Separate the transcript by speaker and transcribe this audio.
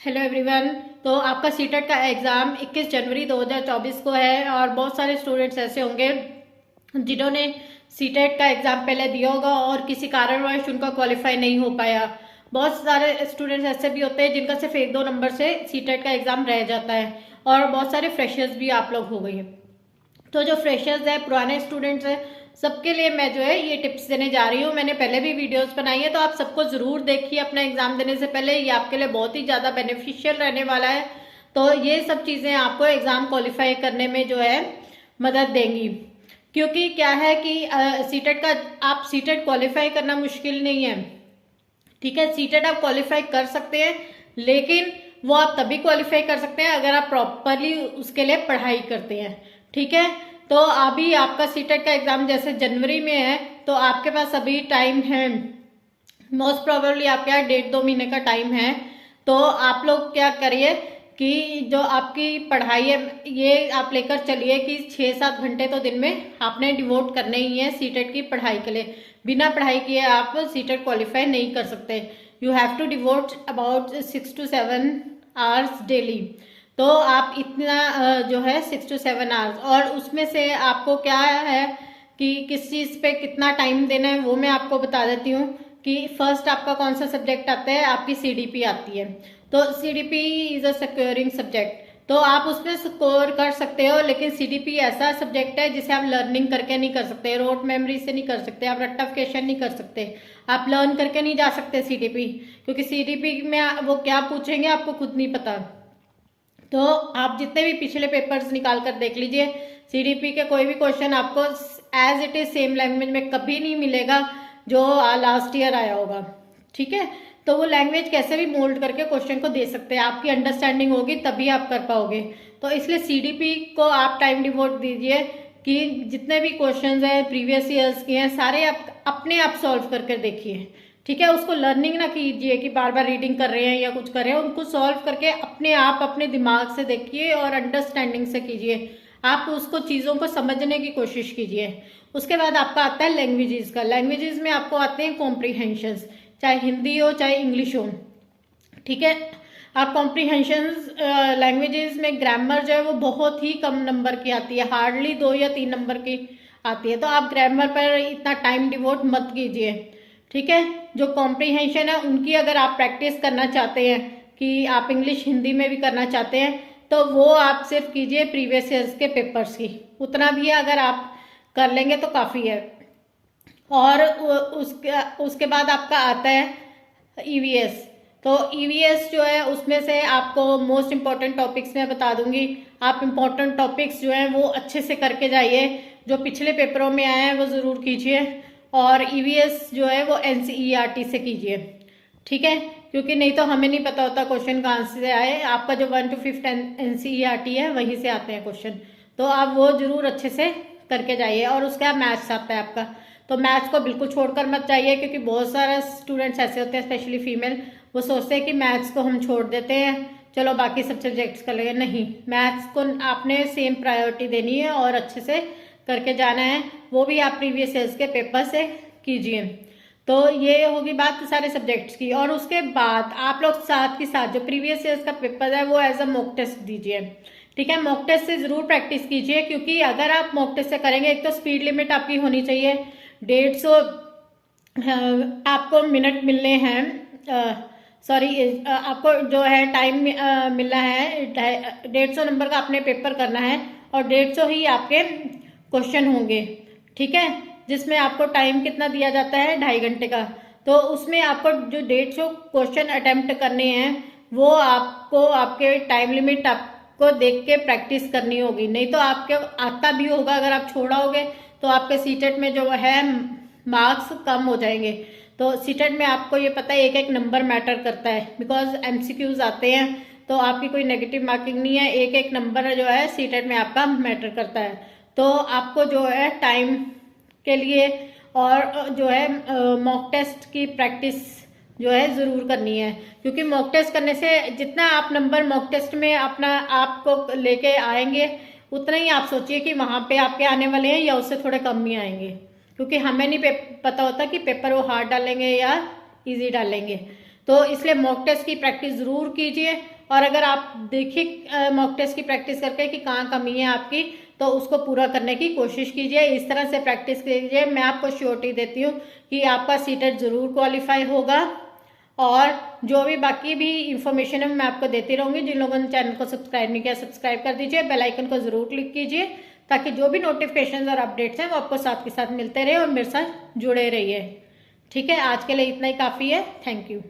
Speaker 1: Hello everyone. तो आपका CTET का एग्ज़ाम 21 जनवरी 2024 को है और बहुत सारे स्टूडेंट्स ऐसे होंगे जिन्होंने सीटेट का एग्ज़ाम पहले दिया होगा और किसी कारणवश उनका क्वालिफाई नहीं हो पाया। बहुत सारे स्टूडेंट्स ऐसे भी होते हैं जिनका सिर्फ 1-2 नंबर से सीटेट का एग्ज़ाम रह जाता है और बहुत सारे फ्रेशर्स भी आप लोग हो गए हैं। तो जो फ्रेशर्स है, पुराने स्टूडेंट्स हैं, सबके लिए मैं जो है ये टिप्स देने जा रही हूँ। मैंने पहले भी वीडियोस बनाई है, तो आप सबको ज़रूर देखिए अपना एग्जाम देने से पहले। ये आपके लिए बहुत ही ज़्यादा बेनिफिशियल रहने वाला है। तो ये सब चीज़ें आपको एग्ज़ाम क्वालिफाई करने में जो है मदद देंगी। क्योंकि क्या है कि सीटेट का आप सीटेट क्वालिफाई करना मुश्किल नहीं है, ठीक है। सीटेट आप क्वालिफाई कर सकते हैं, लेकिन वो आप तभी क्वालिफाई कर सकते हैं अगर आप प्रॉपरली उसके लिए पढ़ाई करते हैं, ठीक है। तो अभी आपका सीटेट का एग्जाम जैसे जनवरी में है, तो आपके पास अभी टाइम है, मोस्ट प्रोबेबली आपके यहाँ 1.5-2 महीने का टाइम है। तो आप लोग क्या करिए कि जो आपकी पढ़ाई है ये आप लेकर चलिए कि 6-7 घंटे तो दिन में आपने डिवोट करने ही है सीटेट की पढ़ाई के लिए। बिना पढ़ाई किए आप सीटेट क्वालिफाई नहीं कर सकते। You have to devote about 6-7 hours daily. तो आप इतना जो है 6-7 आवर्स, और उसमें से आपको क्या है कि किस चीज़ पे कितना टाइम देना है वो मैं आपको बता देती हूँ। कि फर्स्ट आपका कौन सा सब्जेक्ट आता है, आपकी सीडीपी आती है। तो CDP is a securing subject, तो आप उसमें स्कोर कर सकते हो। लेकिन सीडीपी ऐसा सब्जेक्ट है जिसे आप लर्निंग करके नहीं कर सकते, रोट मेमोरी से नहीं कर सकते, आप रट्टाफिकेशन नहीं कर सकते, आप लर्न करके नहीं जा सकते सीडीपी। क्योंकि सीडीपी में वो क्या पूछेंगे आपको खुद नहीं पता। तो आप जितने भी पिछले पेपर्स निकाल कर देख लीजिए, सीडीपी के कोई भी क्वेश्चन आपको as it is same language में कभी नहीं मिलेगा जो लास्ट ईयर आया होगा, ठीक है। तो वो लैंग्वेज कैसे भी मोल्ड करके क्वेश्चन को दे सकते हैं, आपकी अंडरस्टैंडिंग होगी तभी आप कर पाओगे। तो इसलिए सीडीपी को आप टाइम डिवोट दीजिए कि जितने भी क्वेश्चंस हैं प्रीवियस ईयर्स के हैं सारे आप अपने आप सॉल्व करके देखिए, ठीक है। उसको लर्निंग ना कीजिए कि बार बार रीडिंग कर रहे हैं या कुछ कर रहे हैं, उनको सॉल्व करके अपने आप अपने दिमाग से देखिए और अंडरस्टैंडिंग से कीजिए। आप उसको चीज़ों को समझने की कोशिश कीजिए। उसके बाद आपका आता है लैंग्वेजेस का। लैंग्वेजेस में आपको आते हैं कॉम्प्रीहेंशंस, चाहे हिंदी हो चाहे इंग्लिश हो, ठीक है। आप कॉम्प्रीहेंशंस लैंग्वेजेस में ग्रामर जो है वो बहुत ही कम नंबर की आती है, हार्डली 2 या 3 नंबर की आती है। तो आप ग्रामर पर इतना टाइम डिवोट मत कीजिए, ठीक है। जो कॉम्प्रीहेंशन है उनकी अगर आप प्रैक्टिस करना चाहते हैं कि आप इंग्लिश हिंदी में भी करना चाहते हैं, तो वो आप सिर्फ कीजिए प्रीवियस ईयर्स के पेपर्स की। उतना भी अगर आप कर लेंगे तो काफ़ी है। और उसके बाद आपका आता है ईवीएस। तो ईवीएस जो है उसमें से आपको मोस्ट इम्पॉर्टेंट टॉपिक्स मैं बता दूंगी। आप इम्पॉर्टेंट टॉपिक्स जो हैं वो अच्छे से करके जाइए, जो पिछले पेपरों में आए हैं वो ज़रूर कीजिए। और ईवीएस जो है वो एनसीईआरटी से कीजिए, ठीक है। क्योंकि नहीं तो हमें नहीं पता होता क्वेश्चन कहाँ से आए। आपका जो 1 to 5 एनसीईआरटी है वहीं से आते हैं क्वेश्चन, तो आप वो जरूर अच्छे से करके जाइए। और उसके बाद मैथ्स आता है आपका, तो मैथ्स को बिल्कुल छोड़कर मत जाइए। क्योंकि बहुत सारे स्टूडेंट्स ऐसे होते हैं, स्पेशली फीमेल, वो सोचते हैं कि मैथ्स को हम छोड़ देते हैं, चलो बाकी सब सब्जेक्ट्स कर लेंगे। नहीं, मैथ्स को आपने सेम प्रायोरिटी देनी है और अच्छे से करके जाना है। वो भी आप प्रीवियस ईयर्स के पेपर से कीजिए। तो ये होगी बात सारे सब्जेक्ट्स की। और उसके बाद आप लोग साथ के साथ जो प्रीवियस ईयर्स का पेपर है वो एज अ मॉक टेस्ट दीजिए, ठीक है। मॉक टेस्ट से जरूर प्रैक्टिस कीजिए, क्योंकि अगर आप मॉक टेस्ट से करेंगे, एक तो स्पीड लिमिट आपकी होनी चाहिए 150 आपको मिनट मिलने हैं, सॉरी आपको जो है टाइम मिलना है, 150 नंबर का आपने पेपर करना है और 150 ही आपके क्वेश्चन होंगे, ठीक है। जिसमें आपको टाइम कितना दिया जाता है, 2.5 घंटे का। तो उसमें आपको जो 150 क्वेश्चन अटेम्प्ट करने हैं वो आपको आपके टाइम लिमिट आपको देख के प्रैक्टिस करनी होगी। नहीं तो आपके आता भी होगा, अगर आप छोड़ाओगे तो आपके सीटेट में जो है मार्क्स कम हो जाएंगे। तो सीटेट में आपको ये पता है एक एक नंबर मैटर करता है, बिकॉज एमसीक्यूज आते हैं, तो आपकी कोई नेगेटिव मार्किंग नहीं है, एक एक नंबर जो है सीटेट में आपका मैटर करता है। तो आपको जो है टाइम के लिए और जो है मॉक टेस्ट की प्रैक्टिस जो है ज़रूर करनी है। क्योंकि मॉक टेस्ट करने से जितना आप नंबर मॉक टेस्ट में अपना आपको लेके आएंगे, उतना ही आप सोचिए कि वहाँ पे आपके आने वाले हैं या उससे थोड़े कम ही आएंगे। क्योंकि हमें नहीं पता होता कि पेपर वो हार्ड डालेंगे या इजी डालेंगे। तो इसलिए मॉक टेस्ट की प्रैक्टिस ज़रूर कीजिए। और अगर आप देखिए मॉक टेस्ट की प्रैक्टिस करके कि कहाँ कमी है आपकी, तो उसको पूरा करने की कोशिश कीजिए। इस तरह से प्रैक्टिस कीजिए, मैं आपको श्योरिटी देती हूँ कि आपका सीटेट ज़रूर क्वालिफाई होगा। और जो भी बाकी भी इंफॉर्मेशन है मैं आपको देती रहूँगी। जिन लोगों ने चैनल को सब्सक्राइब नहीं किया, सब्सक्राइब कर दीजिए, बेल आइकन को ज़रूर क्लिक कीजिए, ताकि जो भी नोटिफिकेशन और अपडेट्स हैं वो आपको साथ के साथ मिलते रहे और मेरे साथ जुड़े रहिए। ठीक है, आज के लिए इतना ही काफ़ी है। Thank you.